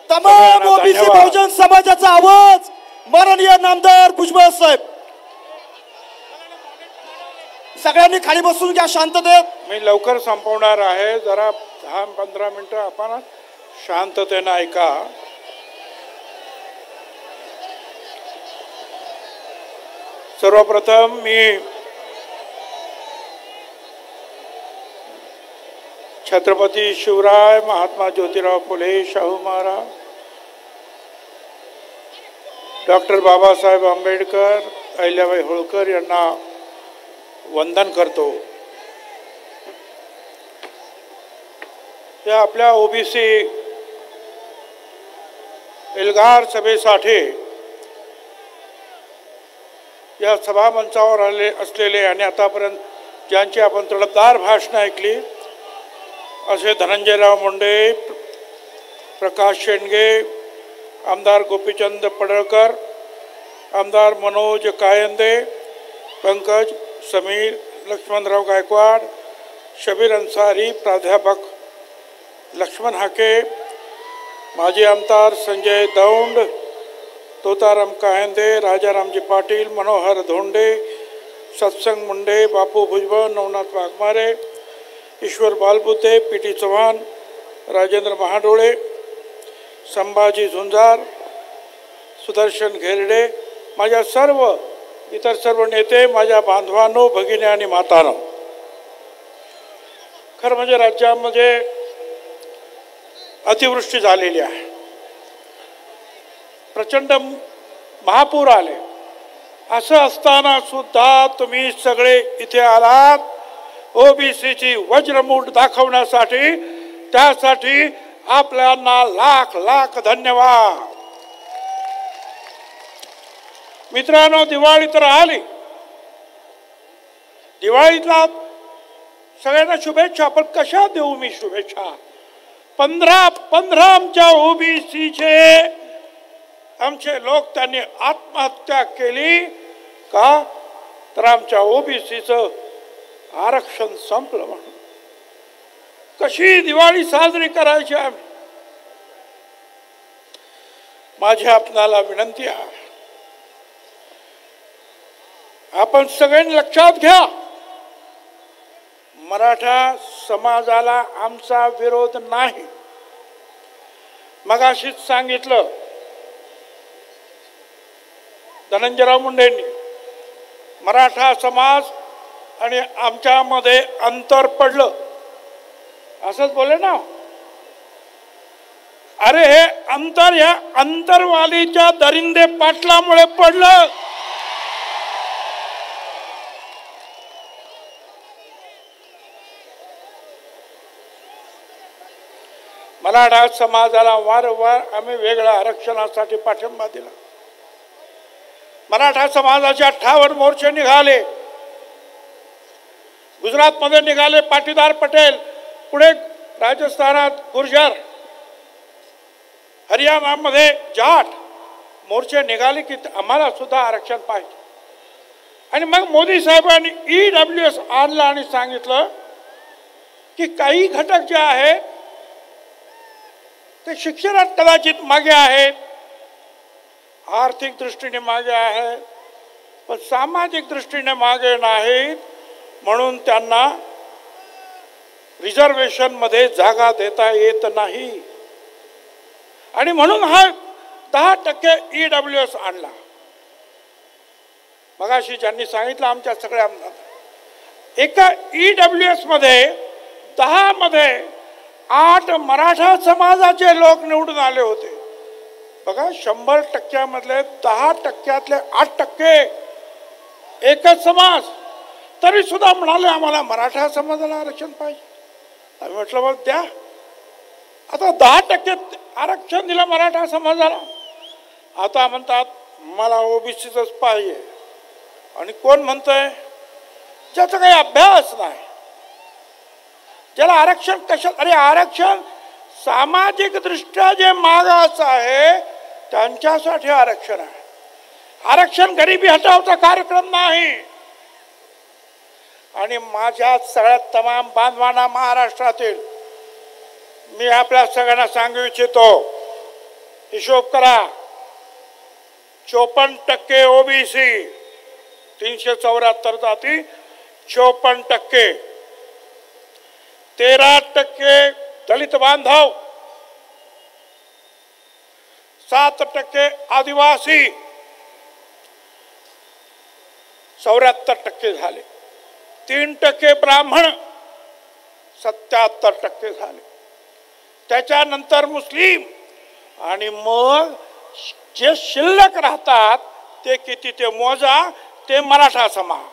तमाम ओबीसी बहुजन समाजाचा आवाज माननीय नामदार भुजबळ साहेब. सगळ्यांनी खाली बसून घ्या शांततेत. मी लवकर संपवणार आहे, जरा 10-15 मिनिटं आपण शांततेने ऐका. सर्वप्रथम मी छत्रपती शिवराय, महात्मा ज्योतिराव फुले, शाहू महाराज, डॉक्टर बाबासाहेब आंबेडकर, अहिल्याबाई होळकर यांना वंदन करतो. या आपल्या ओबीसी एल्गार सभेसाठी या सभामंचावर आले असलेले आणि आतापर्यंत ज्यांची आपण तडफदार भाषणं ऐकली असे धनंजयराव मुंडे, प्रकाश शेंडगे, आमदार गोपीचंद पडळकर, आमदार मनोज कायंदे, पंकज समीर, लक्ष्मणराव गायकवाड, शबीर अन्सारी, प्राध्यापक लक्ष्मण हाके, माजी आमदार संजय दौंड, तोताराम कायंदे, राजारामजी पाटील, मनोहर धोंडे, सत्संग मुंडे, बापू भुजबळ, नवनाथ वाघमारे, ईश्वर बालबुते, पी.टी. चव्हाण, राजेंद्र महाडोळे, संभाजी झुंजार, सुदर्शन घेरडे, माझ्या इतर सर्व नेते, माझ्या बांधवांनो, भगिनी आणि मातांनो. खरं म्हणजे राज्यामध्ये अतिवृष्टी झालेली आहे, प्रचंड महापूर आले. असं असताना सुद्धा तुम्ही सगळे इथे आलात ओबीसीची वज्रमूठ दाखवण्यासाठी. त्यासाठी आपल्याला लाख लाख धन्यवाद. मित्रांनो, दिवाळी तर आली, दिवाळीतला सगळ्यांना शुभेच्छा. पण कशा देऊ मी शुभेच्छा? 15 आमच्या ओबीसीचे आमचे लोक त्यांनी आत्महत्या केली का? तर आमच्या ओबीसीचं आरक्षण संपलं म्हणून. कशी दिवाळी साजरी करायची आम्ही? माझी आपणाला विनंती आहे, आपण सगळ्यांनी लक्षात घ्या, मराठा समाजाला आमचा विरोध नाही. मगाशीच सांगितलं धनंजयराव मुंडेंनी, मराठा समाज आणि आमच्यामध्ये अंतर पडलं असंच बोले ना. अरे हे अंतर ह्या अंतरवालीच्या दरिंदे पाटलामुळे पडलं. मराठा समाजाला वारंवार आम्ही वेगळ्या आरक्षणासाठी पाठिंबा दिला. मराठा समाजाचे 58 मोर्चे निघाले. गुजरातमध्ये निघाले पाटीदार पटेल, पुढे राजस्थानात गुर्जर, हरियाणामध्ये जाट मोर्चे निघाले की आम्हाला सुद्धा आरक्षण पाहिजे. आणि मग मोदी साहेबांनी EWS आणला आणि सांगितलं की काही घटक जे आहेत ते शिक्षणात कदाचित मागे आहेत, आर्थिक दृष्टीने मागे आहेत, पण सामाजिक दृष्टीने मागे नाहीत, म्हणून त्यांना रिझर्वेशन मध्ये जागा देता येत नाही. आणि म्हणून हा 10% EWS आणला. मगाशी ज्यांनी सांगितलं आमच्या सगळ्या एका EWS मध्ये 10 मध्ये 8 मराठा समाजाचे लोक निवडून आले होते. बघा, 100% मधले 10%तले 8% एकच समाज. तरी सुद्धा म्हणाले आम्हाला मराठा समाजाला आरक्षण पाहिजे. आम्ही म्हटलं बघ द्या. आता 10% आरक्षण दिलं मराठा समाजाला. आता म्हणतात मला ओबीसीच पाहिजे. आणि कोण म्हणतंय? ज्याचा काही अभ्यास नाही, ज्याला आरक्षण कशा, अरे आरक्षण सामाजिक दृष्ट्या जे मागास आहे त्यांच्यासाठी आरक्षण आहे. आरक्षण गरिबी हटावचा कार्यक्रम नाही. आणि माझ्या सगळ्या तमाम बांधवांना महाराष्ट्रातील मी आपल्या सगळ्यांना सांगू इच्छितो, हिशोब करा. 54% ओबीसी, 374 जाती, 54%. 13% दलित बांधव, 7% आदिवासी, 74% झाले. 3% ब्राह्मण, 77% झाले. त्याच्यानंतर मुस्लिम, आणि मग जे शिल्लक राहतात ते किती ते मोजा, ते मराठा समाज.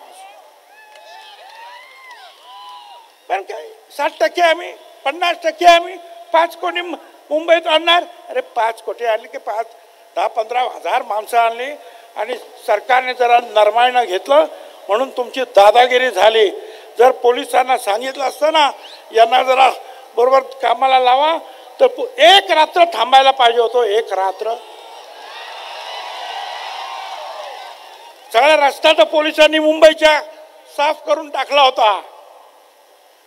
पण काय 60% आम्ही, 50% आम्ही, 5 कोटी मुंबईत आणणार. अरे 5 कोटी आणले की 10-15 हजार माणसं आणली आणि सरकारने जरा नरमाईनं घेतलं म्हणून तुमची दादागिरी झाली. जर पोलिसांना सांगितलं असतं ना यांना जरा बरोबर कामाला लावा, तर 1 रात्र थांबायला पाहिजे होतो. 1 रात्र. सगळा रस्ता तर पोलिसांनी मुंबईच्या साफ करून टाकला होता.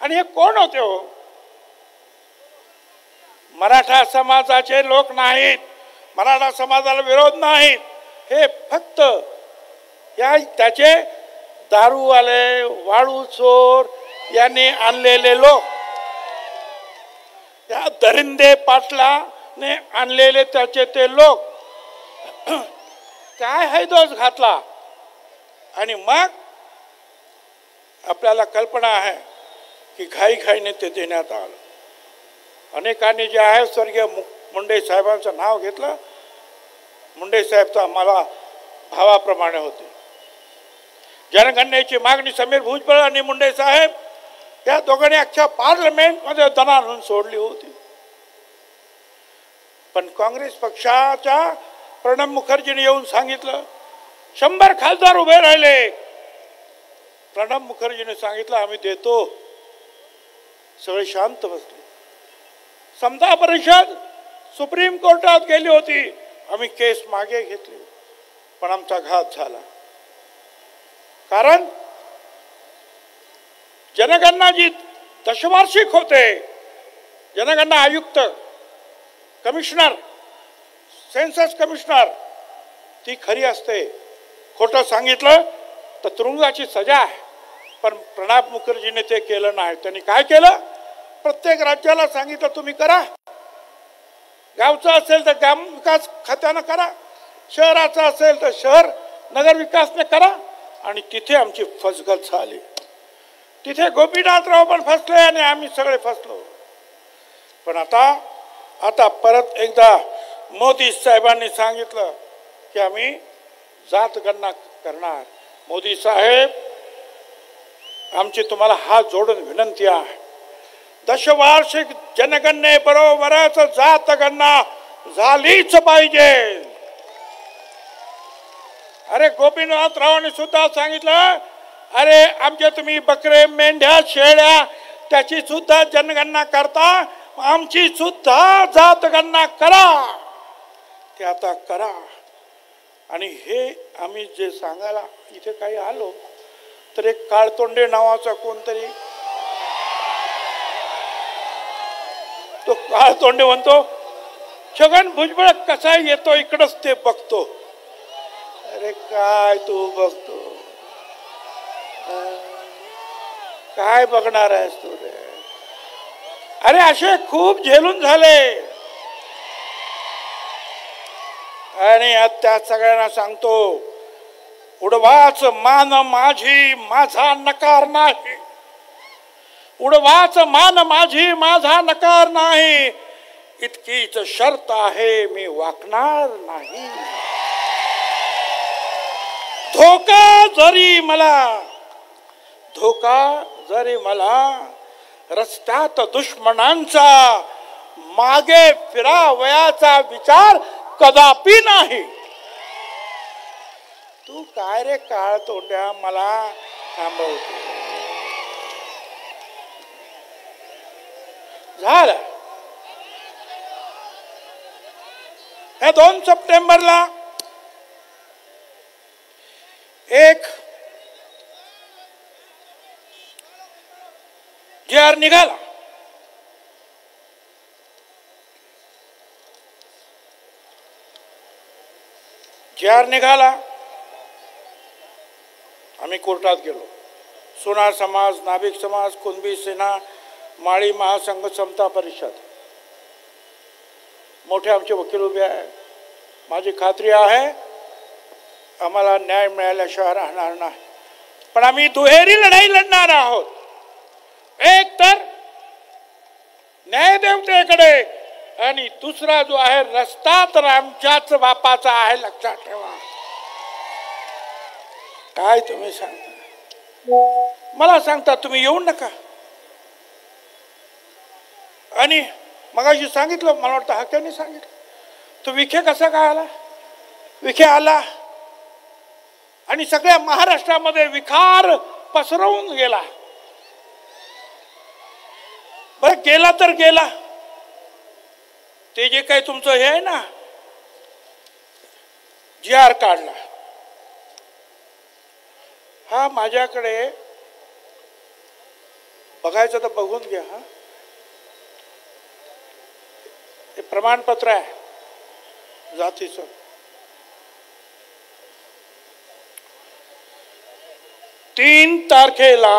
आणि हे कोण होते हो? मराठा समाजाचे लोक नाहीत, मराठा समाजाला विरोध नाहीत. हे फक्त त्याचे दारूवाले, वाळू चोर यांनी आणलेले लोक, या दरिंदे पाटलाने आणलेले त्याचे ते लोक काय हैदोस घातला. आणि मग आपल्याला कल्पना आहे की घाईघाईने ते देण्यात आलं. अनेकांनी जे आहे स्वर्गीय मुंडे साहेबांचं नाव घेतलं. मुंडे साहेब तर आम्हाला भावाप्रमाणे होते. जनगणनेची मागणी समीर भुजबळ आणि मुंडे साहेब या दोघांनी अख्ख्या पार्लमेंटमध्ये दणाणून सोडली होती. पण काँग्रेस पक्षाच्या प्रणब मुखर्जीने येऊन सांगितलं, 100 खासदार उभे राहिले. प्रणब मुखर्जीने सांगितलं आम्ही देतो. सगळे शांत बसले. समता परिषद सुप्रीम कोर्टात गेली होती. आम्ही केस मागे घेतली, पण आमचा घात झाला. कारण जनगणना जी दशवार्षिक होते, जनगणना आयुक्त, कमिशनर, सेन्सस कमिशनर, ती खरी असते. खोटं सांगितलं तर तुरुंगाची सजा आहे. पण प्रणब मुखर्जीने ते केलं नाही. त्यांनी काय केलं? प्रत्येक राज्याला सांगितलं तुम्ही करा. गावचं असेल तर ग्राम विकास खात्यानं करा, शहराचं असेल तर शहर नगर विकासने करा. आणि तिथे आमची फसगत झाली. तिथे गोपीनाथराव पण फसले आणि आम्ही सगळे फसलो. पण आता परत एकदा मोदी साहेबांनी सांगितलं की आम्ही जातगणना करणार. मोदी साहेब, आमची तुम्हाला हात जोडून विनंती आहे, दशवार्षिक जनगणनेबरोबरच जातगणना झालीच पाहिजे. अरे गोपीनाथरावांनी सुद्धा सांगितलं, अरे आमचे तुम्ही बकरे, मेंढ्या, शेळ्या त्याची सुद्धा जनगणना करता, आमची सुद्धा जातगणना करा. ते आता करा. आणि हे आम्ही जे सांगायला इथे काही आलो तर एक काळतोंडे नावाचा कोणतरी, तो काळतोंडे म्हणतो छगन भुजबळ कसा येतो इकडच ते बघतो. अरे काय तू बघतो, काय बघणार आहेस तू रे? अरे असे खूप झेलून झाले. आणि त्या सगळ्यांना सांगतो, उडवाच मान माझी, माझा नकार नाही. उडवाच मान माझी, माझा नकार नाही. इतकीच शर्त आहे, मी वाकणार नाही. धोका जरी मला रस्त्यात दुश्मनांचा मागे फिरावयाचा विचार कदापि नाही. तू काय रे काळ तोंड्या मला थांबवतो? झालं. हे 2 सप्टेंबरला एक JR निघाला. जी.आर. निघाला, आम्ही कोर्टात गेलो. सोनार समाज, नाभिक समाज, कुणबी सेना, माळी महासंघ, समता परिषद, मोठे आमचे वकील उभे आहे. माझी खात्री आहे आम्हाला न्याय मिळाल्याशिवाय राहणार नाही. पण आम्ही दुहेरी लढाई लढणार आहोत. एक तर न्यायदेवतेकडे आणि दुसरा जो आहे रस्ता तर आमच्याच बापाचा आहे, लक्षात ठेवा. काय तुम्ही सांगता? मला सांगता तुम्ही येऊ नका. आणि मगाशी सांगितलं, मला वाटतं हाक्याने सांगितलं, तो विखे कसा काय आला? विखे आला आणि सगळ्या महाराष्ट्रामध्ये विखार पसरवून गेला. बरं गेला तर गेला. ते जे काही तुमचं हे आहे ना, जी.आर. काढला, हा माझ्याकडे बघायचं तर बघून घ्या. हा हे प्रमाणपत्र आहे जातीचं. 3 तारखेला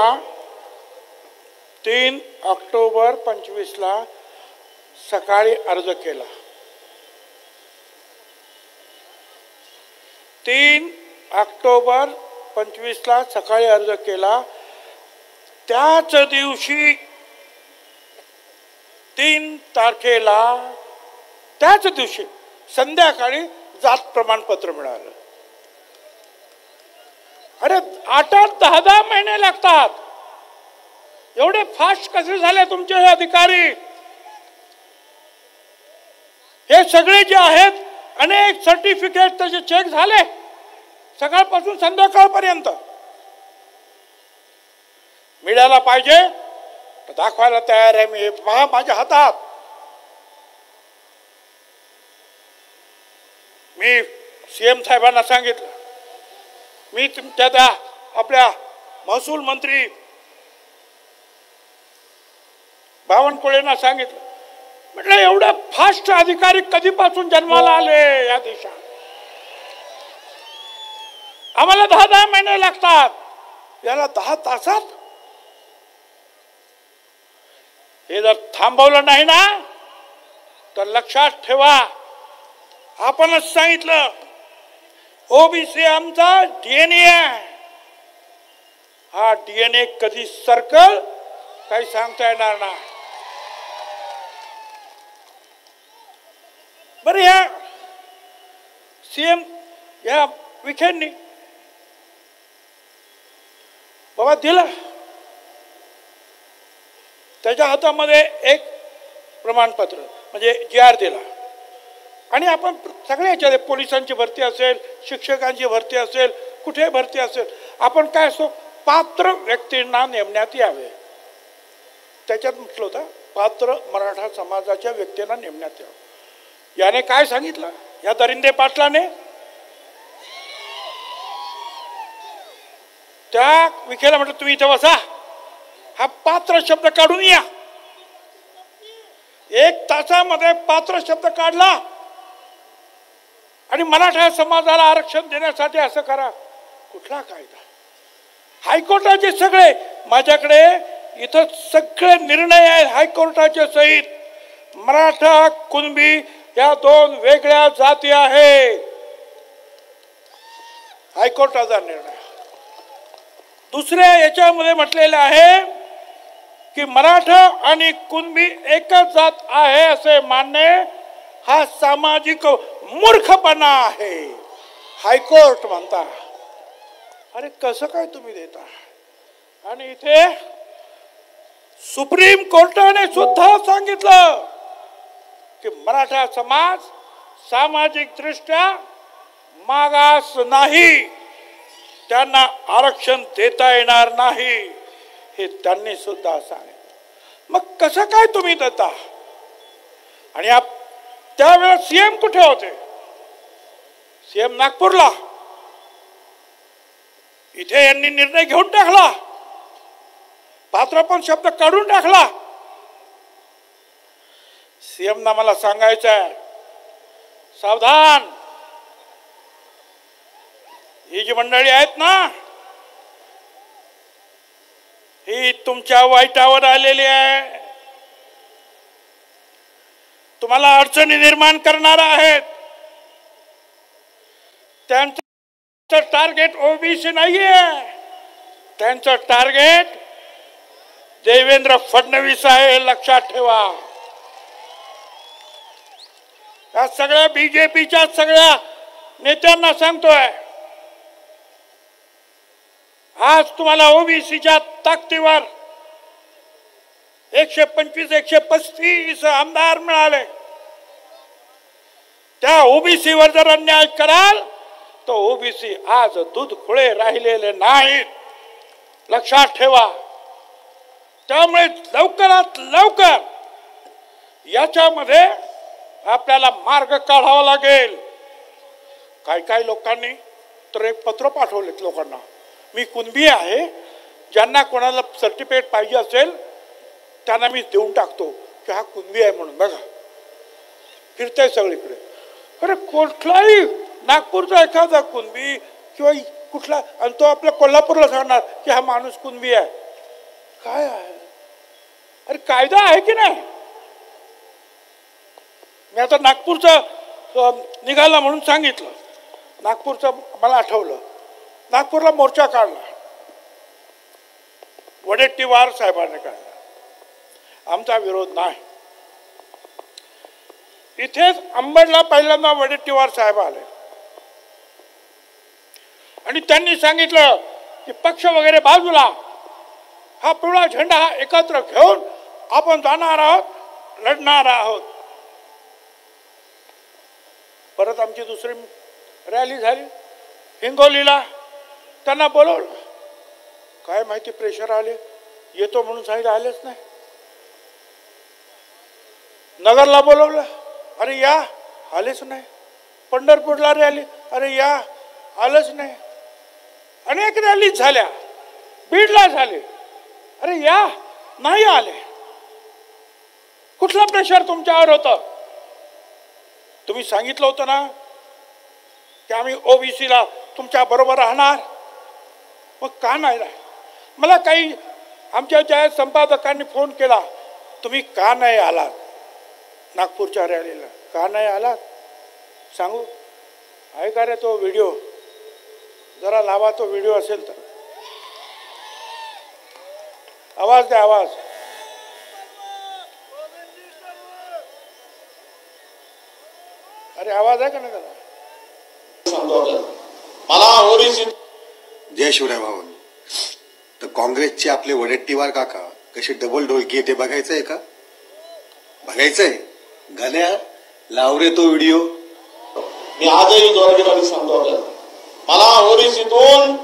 3 ऑक्टोबर 25ला सकाळी अर्ज केला. 3 ऑक्टोबर 25ला सकाळी अर्ज केला. त्याच दिवशी 3 तारखेला त्याच दिवशी संध्याकाळी जात प्रमाणपत्र मिळालं. अरे 8-10 महिने लागतात. एवढे फास्ट कसे झाले तुमचे हे अधिकारी? हे सगळे जे आहेत अनेक सर्टिफिकेट त्याचे चेक झाले सकाळपासून संध्याकाळपर्यंत. मिळायला पाहिजे तर दाखवायला तयार आहे मी. पहा माझ्या हातात. मी सीएम साहेबांना सांगितलं, मी त्या आपल्या महसूल मंत्री बावनकुळेंना सांगितलं, म्हटलं एवढे फास्ट अधिकारी कधीपासून जन्माला आले या देशात? आम्हाला 10 महिने लागतात, याला 10 तासात. हे जर थांबवलं नाही ना तर लक्षात ठेवा, आपणच सांगितलं ओबीसी आमचा डीएनए आहे. हा डीएनए कधी सर्कल काही सांगता येणार नाही. बरं या सीएम या विखेंनी बाबा दिला, त्याच्या हातामध्ये एक प्रमाणपत्र म्हणजे जी.आर. दिला. आणि आपण सगळ्या याच्यात पोलिसांची भरती असेल, शिक्षकांची भरती असेल, कुठे भरती असेल, आपण काय असतो पात्र व्यक्तींना नेमण्यात यावे. त्याच्यात म्हटलं होतं पात्र मराठा समाजाच्या व्यक्तींना नेमण्यात यावं. याने काय सांगितलं या दरिंदे पाटलाने? त्या विखेला म्हटलं तुम्ही इथे बसा, हा पात्र शब्द काढून या. 1 तासामध्ये पात्र शब्द काढला आणि मराठा समाजाला आरक्षण देण्यासाठी असं करा. कुठला कायदा? हायकोर्टाचे सगळे माझ्याकडे इथं सगळे निर्णय आहेत हायकोर्टाचे सहित. मराठा कुणबी या 2 वेगळ्या जाती आहेत. हायकोर्टाचा निर्णय. दुसऱ्या याच्यामध्ये म्हटलेलं आहे की मराठा आणि कुणबी एकच जात आहे असे मानणे हा सामाजिक मूर्खपणा आहे, हायकोर्ट म्हणता. अरे कसं काय तुम्ही देता? आणि इथे सुप्रीम कोर्टाने सुद्धा सांगितलं की मराठा समाज सामाजिक दृष्ट्या मागास नाही, त्यांना आरक्षण देता येणार नाही, हे त्यांनी सुद्धा सांगितलं. मग कसं काय तुम्ही देता? आणि त्यावेळेस सीएम कुठे होते? सीएम नागपूरला. इथे यांनी निर्णय घेऊन टाकला, पात्र पण शब्द काढून टाकला. सीएम ना मला सांगायचं आहे सावधान, ही जी मंडळी आहेत ना, ही तुमच्या वाईटावर आलेली आहे, तुम्हाला अडचणी निर्माण करणार आहेत. त्यांचं टार्गेट ओबीसी नाहीये, त्यांचं टार्गेट देवेंद्र फडणवीस आहे, लक्षात ठेवा. या सगळ्या बीजेपीच्या सगळ्या नेत्यांना सांगतोय, आज तुम्हाला ओबीसीच्या ताकदीवर 125 135 आमदार मिळाले. त्या ओबीसी वर जर अन्याय कराल तर ओबीसी आज दूध खुळे राहिलेले नाहीत, लक्षात ठेवा. त्यामुळे लवकरात लवकर याच्यामध्ये आपल्याला मार्ग काढावा लागेल. काही लोकांनी तर एक पत्र पाठवलेत लोकांना, मी कुणबी आहे, ज्यांना कोणाला सर्टिफिकेट पाहिजे असेल त्यांना मी देऊन टाकतो की हा कुणबी आहे म्हणून. बघा फिरतंय सगळीकडे. अरे कुठलाही नागपूरचा एखादा कुणबी किंवा कुठला, आणि तो आपल्या कोल्हापूरला सांगणार की हा माणूस कुणबी आहे. काय आहे? अरे कायदा आहे की नाही? मी आता नागपूरचा निघाला म्हणून सांगितलं, नागपूरचं मला आठवलं. नागपूरला मोर्चा काढला, वडेट्टीवार साहेबांनी काढला, आमचा विरोध नाही. इथेच अंबडला पहिल्यांदा वडेट्टीवार साहेब आले आणि त्यांनी सांगितलं की पक्ष वगैरे बाजूला, हा पिवळा झेंडा हा एकत्र घेऊन आपण जाणार आहोत, लढणार आहोत. परत आमची दुसरी रॅली झाली हिंगोलीला, त्यांना बोलवलं, काय माहिती प्रेशर आले, येतो म्हणून सांगितलं, आलेच नाही. नगरला बोलवलं, अरे या, आलेच नाही. पंढरपूरला रॅली, अरे या, आलंच नाही. अनेक रॅली झाल्या, बीडला झाले, अरे या, नाही आले. कुठला प्रेशर तुमच्यावर होतं? तुम्ही सांगितलं होतं ना की आम्ही ओबीसीला तुमच्या बरोबर राहणार, मग का नाही राह? मला काही आमच्या ज्या संपादकांनी फोन केला, तुम्ही का नाही आलात नागपूरच्या रॅलीला, का नाही आलात सांगू? आहे का रे तो व्हिडिओ? जरा लावा तो व्हिडिओ असेल तर. आवाज द्या, आवाज. अरे आवाज आहे का नाही त्याला? मला ओबीसी. जय शिवराय भावन. तर काँग्रेसचे आपले वडेट्टीवार काका कसे डबल ढोलकी ते बघायचंय का? बघायचंय? गाण्या लाव रे तो व्हिडिओ. मी आजही जोरात सांगतो आपल्याला, मला ओबीसीतून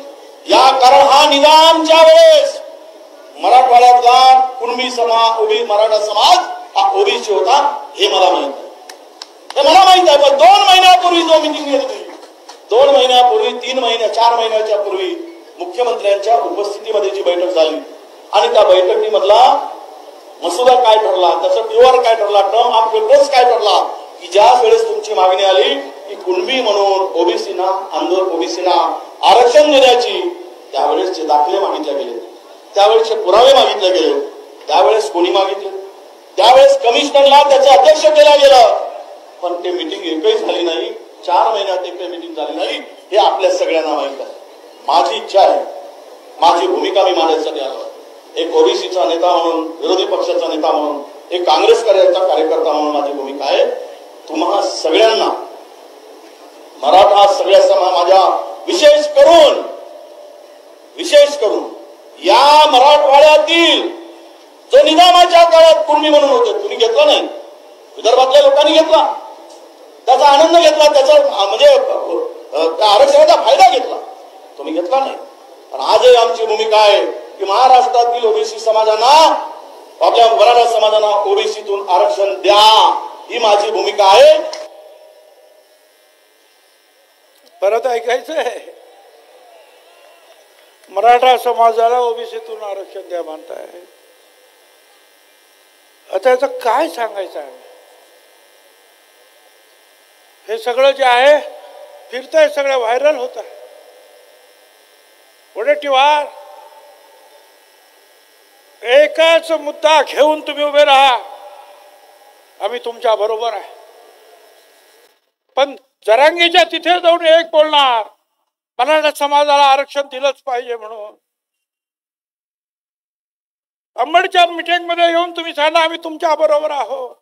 या, कारण हा निजामच्या वेळेस मराठवाड्यातला कुणबी समाज, मराठा समाज हा ओबीसी होता, हे मला माहित आहे. हे मला माहित आहे. पण 2 महिन्यापूर्वी जो मिटिंग घेतली, 2 महिन्यापूर्वी, 3 महिन्या 4 महिन्याच्या पूर्वी मुख्यमंत्र्यांच्या उपस्थितीमध्ये जी बैठक झाली आणि त्या बैठकीमधला मसुदा काय ठरला, त्याचं टीओआर काय ठरला, टर्म ऑफ रेफरन्स काय ठरला, की ज्या वेळेस तुमची मागणी आली की कुणबी म्हणून ओबीसीना, आंदोलन ओबीसीना आरक्षण देण्याची, त्यावेळेसचे दाखले मागितले गेले, त्यावेळेसचे पुरावे मागितले गेले. त्यावेळेस कोणी मागितले? त्यावेळेस कमिशनरला त्याचं अध्यक्ष केलं गेलं, पण ते मिटिंग एकही झाली नाही. 4 महिन्यात एकही मिटिंग झाली नाही, हे आपल्या सगळ्यांना माहित आहे. माझी इच्छा आहे, माझी भूमिका मी मांडण्यासाठी आलो, एक ओबीसीचा नेता म्हणून, विरोधी पक्षाचा नेता म्हणून, एक काँग्रेस कार्यकर्ता म्हणून माझी भूमिका आहे. तुम्हा सगळ्यांना, मराठा सगळ्या समाजाच्या विशेष करून या मराठवाड्यातील जो निजामाच्या काळात कुणबी म्हणून होते, तुम्ही घेतला नाही, विदर्भातल्या लोकांनी घेतला, त्याचा आनंद घेतला, त्याचा म्हणजे त्या आरक्षणाचा फायदा घेतला, तुम्ही घेतला नाही. पण आजही आमची भूमिका आहे की महाराष्ट्रातील ओबीसी समाजांना, आपल्या मराठा समाजांना ओबीसीतून आरक्षण द्या, ही माझी भूमिका आहे. परत ऐकायचंय, मराठा समाजाला ओबीसीतून आरक्षण द्या म्हणताय. आता याचं काय सांगायचं आहे? हे सगळं जे आहे फिरतंय, सगळं व्हायरल होत आहे. वडेट्टीवार, एकच मुद्दा घेऊन तुम्ही उभे राहा, आम्ही तुमच्या बरोबर आहे. पण जरांगीच्या तिथे जाऊन एक बोलणार, मराठा समाजाला आरक्षण दिलंच पाहिजे म्हणून. अंबडच्या मीटिंग मध्ये येऊन तुम्ही सांगा आम्ही तुमच्या बरोबर आहोत,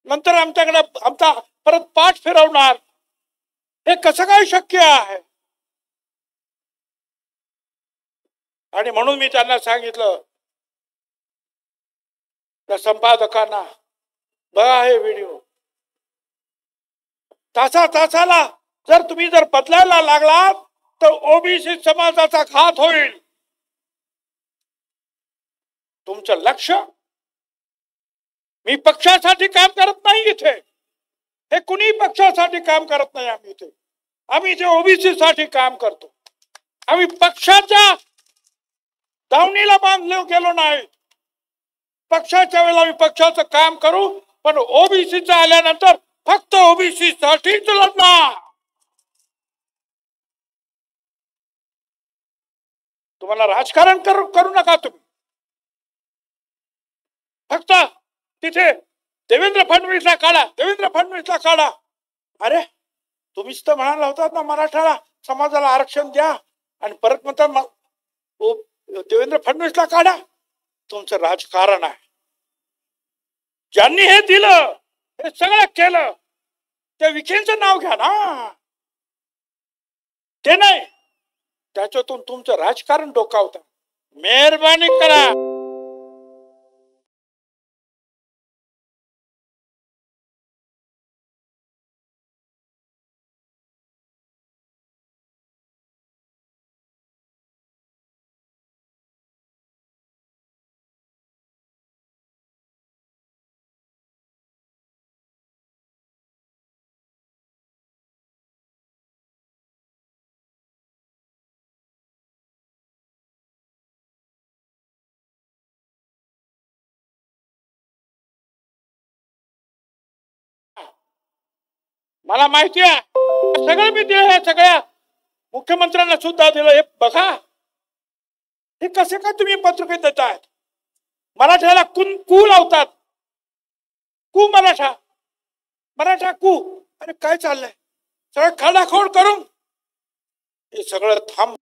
नंतर आमच्याकडे आमचा परत पाठ फिरवणार, हे कसं काय शक्य आहे? आणि म्हणून मी त्यांना सांगितलं, त्या संपादकांना, बघा हे व्हिडिओ, तासाला जर तुम्ही बदलायला लागलात तर ओबीसी समाजाचा घात होईल. तुमचं लक्ष, मी पक्षासाठी काम करत नाही इथे, हे कुणी पक्षासाठी काम करत नाही. आम्ही इथे ओबीसी साठी काम करतो. आम्ही पक्षाच्या दावणीला बांधलो गेलो नाही. पक्षाच्या वेळेला आम्ही पक्षाचं काम करू, पण ओबीसीचं आल्यानंतर फक्त ओबीसी साठीच लढणार. तुम्हाला राजकारण करू नका. तुम्ही फक्त तिथे देवेंद्र फडणवीसला काढा. अरे तुम्हीच तर म्हणाला होतात ना मराठा समाजाला आरक्षण द्या, आणि परत म्हणतात देवेंद्र फडणवीसला काढा. तुमचं राजकारण आहे. ज्यांनी हे दिलं, हे सगळं केलं, त्या विखेंचं नाव घ्या ना, ते नाही. त्याच्यातून तुमचं राजकारण डोकावतं. मेहरबानी करा. मला माहिती आहे, सगळं मी दिलं, सगळ्या मुख्यमंत्र्यांना सुद्धा दिलं. हे बघा, हे कसे काय तुम्ही पत्रके देतायत? मराठ्याला कू लावतात. मराठा कू. अरे काय चाललंय? सगळं खाडाखोड करून हे सगळं थांब.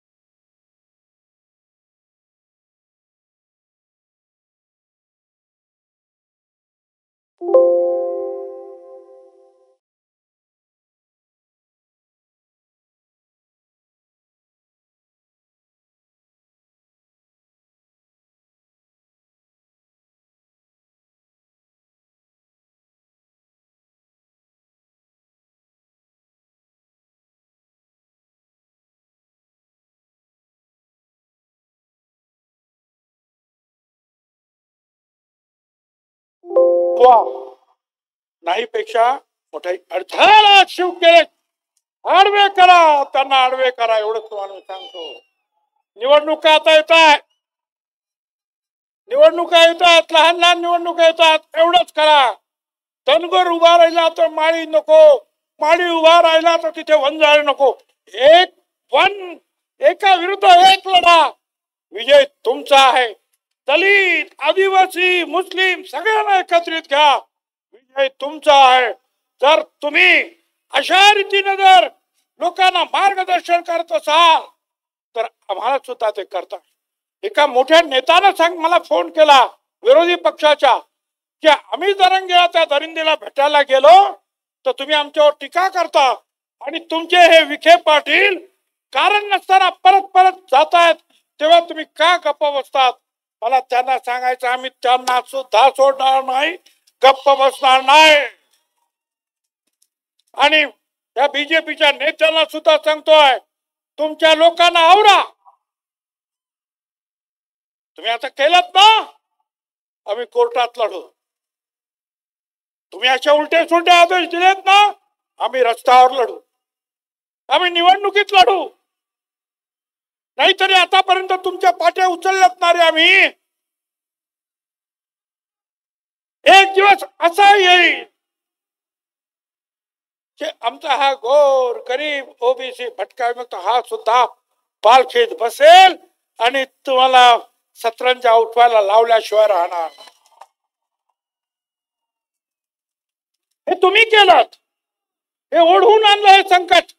नाही पेक्षा मोठा अडथळा शिव केले. आडवे करा, त्यांना आडवे करा, एवढंच तुम्हाला मी सांगतो. निवडणुका आता येतात, लहान लहान निवडणुका येतात. एवढंच करा. धनगर उभा राहिला तर माळी नको, माळी उभा राहिला तर तिथे वंजाळ नको. एका विरुद्ध एक लढा. विजय तुमचा आहे. दलित, आदिवासी, मुस्लिम सगळ्यांना एकत्रित घ्या. विजय तुमचा आहे. जर तुम्ही अशा रीतीने जर लोकांना मार्गदर्शन करत असाल तर आम्हाला सुद्धा ते करता. एका मोठ्या नेत्यानं मला फोन केला विरोधी पक्षाच्या, की आम्ही जरंगीला त्या दरिंदीला भेटायला गेलो तर तुम्ही आमच्यावर टीका करता, आणि तुमचे हे विखे पाटील कारण नसताना परत जातायत, तेव्हा तुम्ही का गप्प बसतात? मला त्यांना सांगायचं, आम्ही त्यांना सुद्धा सोडणार नाही, गप्प बसणार नाही. आणि त्या बीजेपीच्या नेत्यांना सुद्धा सांगतोय, तुमच्या लोकांना आवरा. तुम्ही आता केलात ना, आम्ही कोर्टात लढू. तुम्ही अशा उलटे सुलटे आदेश दिलेत ना, आम्ही रस्त्यावर लढू, आम्ही निवडणुकीत लढू. नाहीतरी आतापर्यंत तुमच्या पाट्या उचलल्यात ना रे आम्ही. एक दिवस असा येईल की आमचा हा गोर गरीब ओबीसी भटका विमुक्त हा सुद्धा पालखीत बसेल आणि तुम्हाला सतरंजा उठवायला लावल्याशिवाय राहणार. हे तुम्ही केलं, हे ओढवून आणलं हे संकट.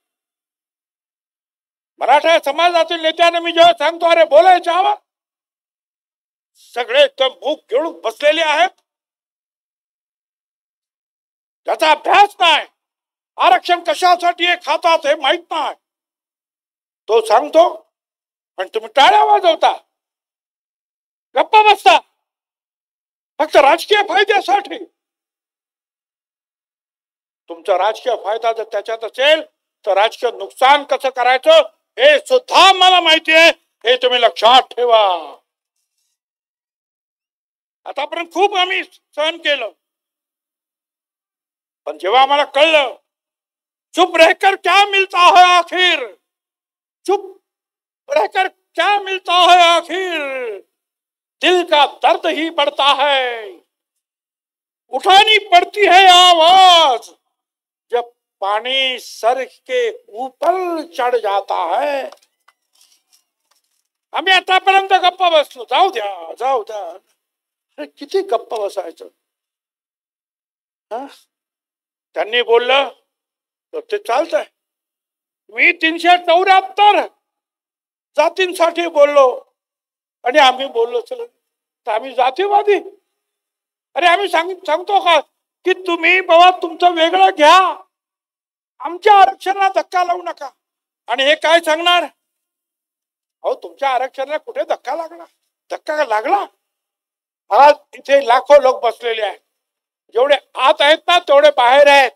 मराठा समाजातील नेत्याने मी जेव्हा सांगतो अरे बोलायच्या हवं, सगळे तर मूग घेऊन बसलेले आहेत. त्याचा अभ्यास नाही, आरक्षण कशासाठी हे खातात हे माहित नाही. तो सांगतो पण तुम्ही टाळ्या वाजवता, गप्पा बसता फक्त राजकीय फायद्यासाठी. तुमचा राजकीय फायदा जर त्याच्यात असेल तर राजकीय नुकसान कसं करायचं हे सुद्धा मला माहिती आहे. हे तुम्ही लक्षात ठेवा. आतापर्यंत खूप आम्ही सहन केलं, पण जेव्हा आम्हाला कळलं चुप रहकर क्या मिलता है आखिर, चुप रहकर क्या मिलता है आखिर, दिल का दर्द ही बढ़ता है, उठानी पड़ती है आवाज जब पानी सर के ऊपर चढ़ जाता है. आम्ही आतापर्यंत गप्पा बसलो, जाऊ द्या जाऊ द्या. अरे किती गप्पा बसायचं. त्यांनी बोललं तर ते चालतंय. मी 374 जातींसाठी बोललो आणि आम्ही बोललो चल तर आम्ही जातीवादी. अरे आम्ही सांगतो का की तुम्ही बाबा तुमचं वेगळं घ्या, आमच्या आरक्षणाला धक्का लावू नका. आणि हे काय सांगणार, अहो तुमच्या आरक्षणाला कुठे धक्का लागला, धक्का लागला. आज इथे लाखो लोक बसलेले आहेत, जेवढे आत आहेत ना तेवढे बाहेर आहेत.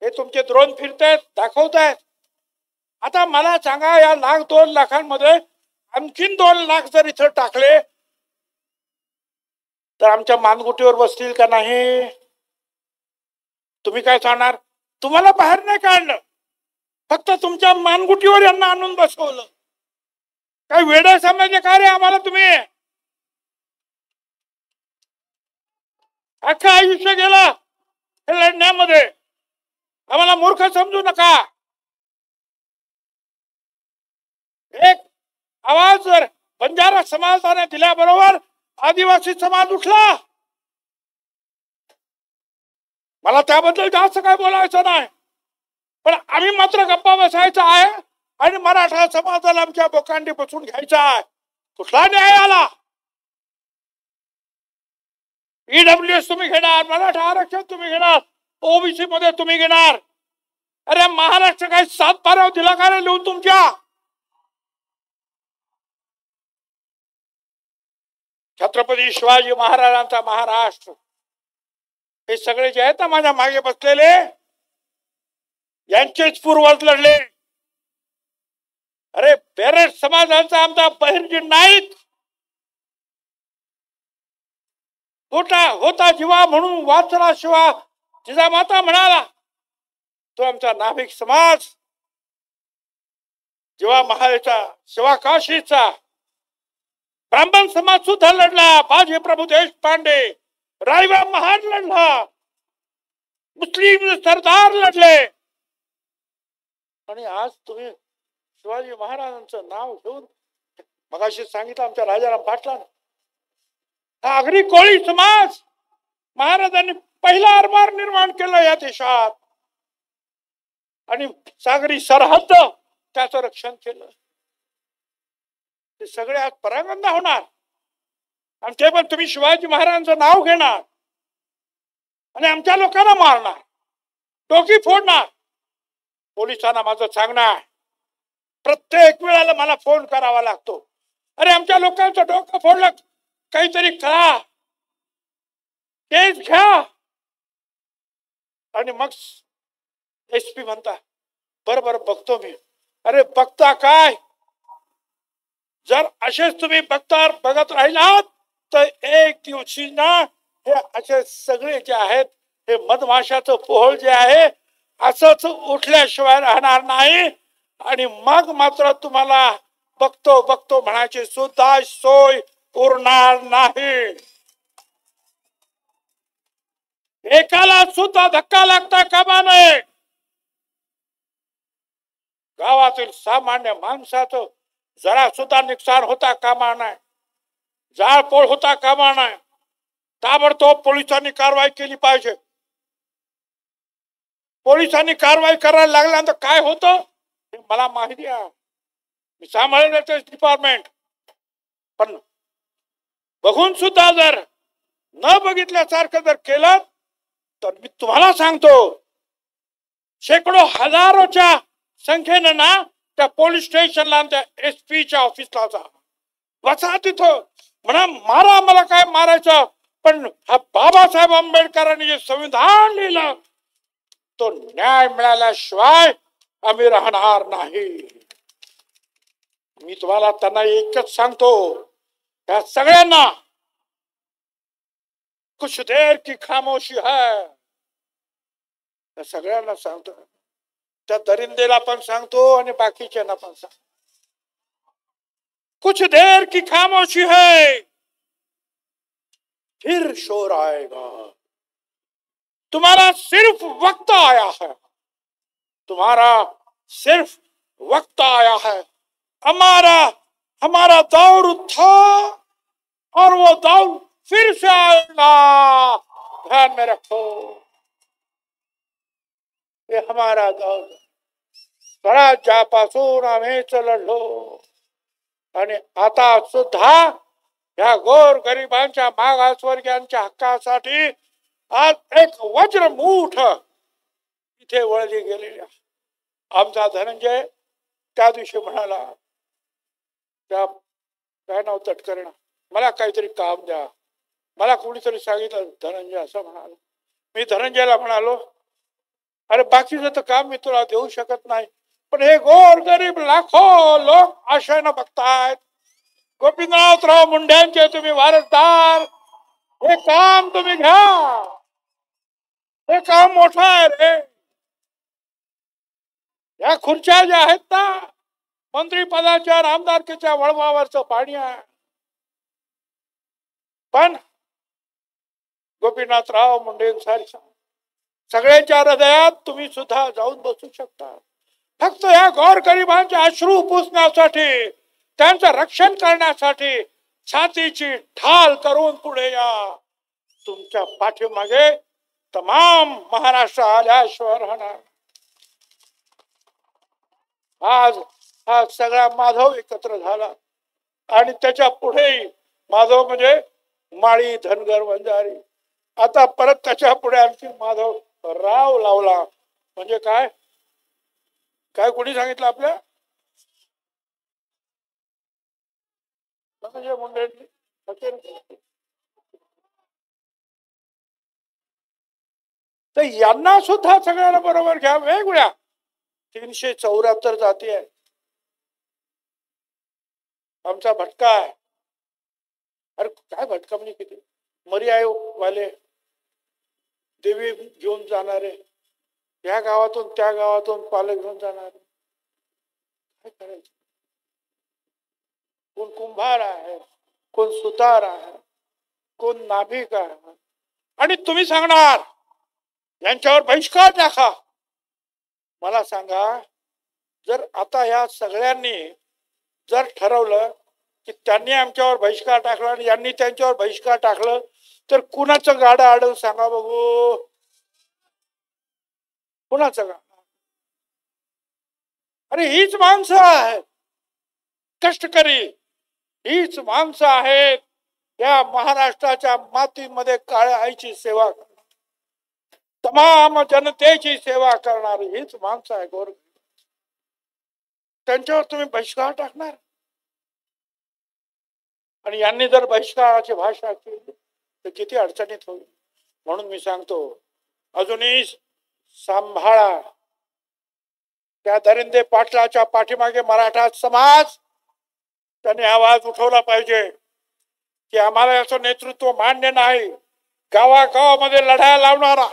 हे तुमचे ड्रोन फिरतायत, दाखवतायत. आता मला सांगा या 1,00,000-2 लाखांमध्ये आणखीन 2 लाख जर इथं टाकले तर आमच्या मानगुटीवर बसतील का नाही. तुम्ही काय सांगणार, तुम्हाला बाहेर नाही काढलं, फक्त तुमच्या मानगुटीवर यांना आणून बसवलं. काय वेडे समजले का रे आम्हाला तुम्ही. अख्खं आयुष्य गेला हे लढण्यामध्ये, आम्हाला मूर्ख समजू नका. एक आवाज जर बंजारा समाजाने दिल्याबरोबर आदिवासी समाज उठला. मला त्याबद्दल जास्त काय बोलायचं नाही, पण आम्ही मात्र गप्पा बसायचा आहे आणि मराठा समाजाला आमच्या बोकांडी बसून घ्यायचा आहे. कुठला न्याय आला. ईडब्ल्यूएस तुम्ही घेणार, मराठा आरक्षण तुम्ही घेणार, ओबीसी मध्ये तुम्ही घेणार. अरे महाराष्ट्र काही 7 दिला का रे लिहून तुमच्या. छत्रपती शिवाजी महाराजांचा महाराष्ट्र, हे सगळे जे आहेत ना माझ्या मागे बसलेले यांचेच पूर्वज लढले. अरे बेरेड समाजाचा आमचा बहिर्जी नाईक होता जीवा म्हणून वाचला शिवा जिजामाता म्हणाला. तो आमचा नाभिक समाज जेव्हा महाराजा शिवाकाशीचा ब्राह्मण समाज सुद्धा लढला. बाजी प्रभू देशपांडे, रायबा महार लढला, मुस्लिम सरदार लढले. आणि आज तुम्ही शिवाजी महाराजांचं नाव घेऊन, मगाशी सांगितलं आमच्या राजाराम पाटलांना, हा आगरी कोळी समाज महाराजांनी पहिला आरमार निर्माण केलं या देशात आणि सागरी सरहद्द त्याचं रक्षण केलं. ते सगळे आज परांगंदा होणार आणि ते पण तुम्ही शिवाजी महाराजांचं नाव घेणार आणि आमच्या लोकांना मारणार, टोकी फोडणार. पोलिसांना माझं सांगणं आहे, प्रत्येक वेळेला मला फोन करावा लागतो. अरे आमच्या लोकांचं डोकं फोडलं, काहीतरी करा, केस घ्या. आणि मग एसपी म्हणता बरोबर बघतो मी. अरे बघता काय, जर असेच तुम्ही बघत राहिलात तर एक दिवशी ना हे असे सगळे जे आहेत हे मधमाशाचं पोहळ जे आहे असंच उठल्याशिवाय राहणार नाही. आणि मग मात्र तुम्हाला बघतो म्हणायची सुद्धा सोय उरणार नाही. एकाला सुद्धा धक्का लागता कामा नये. गावातील सामान्य माणसाचं जरा सुद्धा नुकसान होता कामा नये, जाळपोळ होता कामा नये. ताबडतोब पोलिसांनी कारवाई केली पाहिजे. पोलिसांनी कारवाई करायला लागल्यानंतर काय होतं हे मला माहिती आहे. मी सांभाळलं ते डिपार्टमेंट. पण बघून सुद्धा जर न बघितल्यासारखं जर केलं तर मी तुम्हाला सांगतो शेकडो हजारोच्या संख्येनं ना त्या पोलीस स्टेशनला त्या SP च्या ऑफिसला जा, बसा तिथं, म्हणा मारा, मला काय मारायचं, पण हा बाबासाहेब आंबेडकरांनी जे संविधान लिहिलं तो न्याय मिळाल्याशिवाय आम्ही राहणार नाही. मी तुम्हाला त्यांना एकच सांगतो, त्या सगळ्यांना कुछ देर की खामोशी है, त्या सगळ्यांना सांगतो, त्या दरिंदेला पण सांगतो आणि बाकीच्यांना पण सांगतो, कुछ देर की खामोशी है फिर शोर आएगा. तुम्हारा सिर्फ वक्त आया है, तुम्हारा सिर्फ वक्त आया है. हमारा दौर था और वो दौर फिर से आएगा. ध्यान में रखो, ये हमारा दौर. स्वराज्यापासून आम्ही लढलो आणि आता सुद्धा या गोर गरिबांच्या मागासवर्गीयांच्या हक्कासाठी आज एक वज्रमूठ इथे वळली गेलेली आहे. आमचा धनंजय त्या दिवशी म्हणाला, त्या काय नाव तटकरणं, मला काहीतरी काम द्या. मला कोणीतरी सांगितलं धनंजय असं म्हणाला. मी धनंजयला म्हणालो, अरे बाकीचं तर काम मी तुला देऊ शकत नाही, पण हे गोर गरीब लाखो लोक आशेनं बघतायत. गोपीनाथराव मुंडेंचे तुम्ही वारसदार, हे काम तुम्ही घ्या, हे काम मोठं आहे रे. या खुर्च्या ज्या आहेत ना, मंत्री पदाच्या आमदारकीच्या वळवावरचं पाणी आहे. पण गोपीनाथराव मुंडेंसारख्या सगळ्यांच्या हृदयात तुम्ही सुद्धा जाऊन बसू शकता. फक्त या गोरगरिबांचे अश्रू पुसण्यासाठी, त्यांचं रक्षण करण्यासाठी छातीची ढाल करून पुढे या. तुमच्या पाठीमागे तमाम महाराष्ट्र आल्याशिवाय राहणार. आज सगळा माधव एकत्र झाला आणि त्याच्या पुढेही माधव म्हणजे माळी, धनगर, वंजारी. आता परत त्याच्या पुढे आणखी माधव राव लावला. म्हणजे काय काय कोणी सांगितलं आपल्या मुंडेंनी? तर यांना सुद्धा सगळ्यांना बरोबर घ्या. वेगवेगळ्या 374 जाती आहे. आमचा भटका आहे. अरे काय भटका म्हणजे किती मर्याय वाले, देवी घेऊन जाणारे, या गावातून त्या गावातून पालक घेऊन जाणारे, काय करायचं? कोण कुंभार आहे, कोण सुतार आहे, कोण नाभिक आहे. आणि तुम्ही सांगणार यांच्यावर बहिष्कार टाका. मला सांगा, जर आता या सगळ्यांनी जर ठरवलं की त्यांनी आमच्यावर बहिष्कार टाकला आणि यांनी त्यांच्यावर बहिष्कार टाकलं तर कुणाचं गाडं आडव सांगा बघू? कुणाचं गाडं? अरे हीच माणसं आहेत कष्टकरी, हीच माणसं आहेत या महाराष्ट्राच्या मातीमध्ये काळ्या आईची सेवा करणार, तमाम जनतेची सेवा करणारी हीच माणसं आहे गोर. त्यांच्यावर तुम्ही बहिष्कार टाकणार? आणि यांनी जर बहिष्काराची भाषा केली तर किती अडचणीत होईल. म्हणून मी सांगतो, अजूनही सांभाळा. त्या दरिंदे पाटलाच्या पाठीमागे मराठा समाज त्यांनी आवाज उठवला पाहिजे की आम्हाला याचं नेतृत्व मान्य नाही. गावागावामध्ये लढाया लावणारा,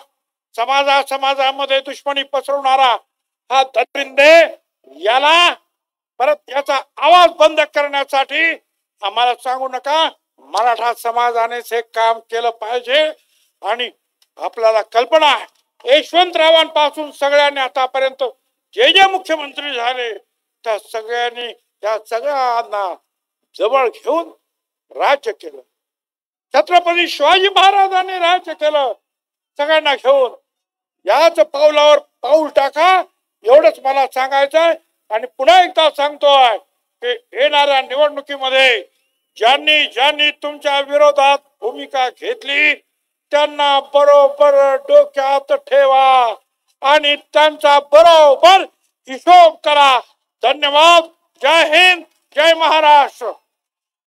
समाजामध्ये दुश्मनी पसरवणारा हा दरिंदे, याला परत याचा आवाज बंद करण्यासाठी आम्हाला सांगू नका. मराठा समाजानेच हे काम केलं पाहिजे. आणि आपल्याला कल्पना आहे, यशवंतरावांपासून सगळ्यांनी आतापर्यंत जे जे मुख्यमंत्री झाले त्या सगळ्यांनी त्या सगळ्यांना जवळ घेऊन राज्य केलं. छत्रपती शिवाजी महाराजांनी राज्य केलं सगळ्यांना घेऊन. याच पावलावर पाऊल टाका एवढंच मला सांगायचं आहे. आणि पुन्हा एकदा सांगतोय की येणाऱ्या निवडणुकीमध्ये ज्यांनी ज्यांनी तुमच्या विरोधात भूमिका घेतली त्यांना बरोबर डोक्यात ठेवा आणि त्यांचा बरोबर हिशोब करा. धन्यवाद. जय हिंद, जय महाराष्ट्र.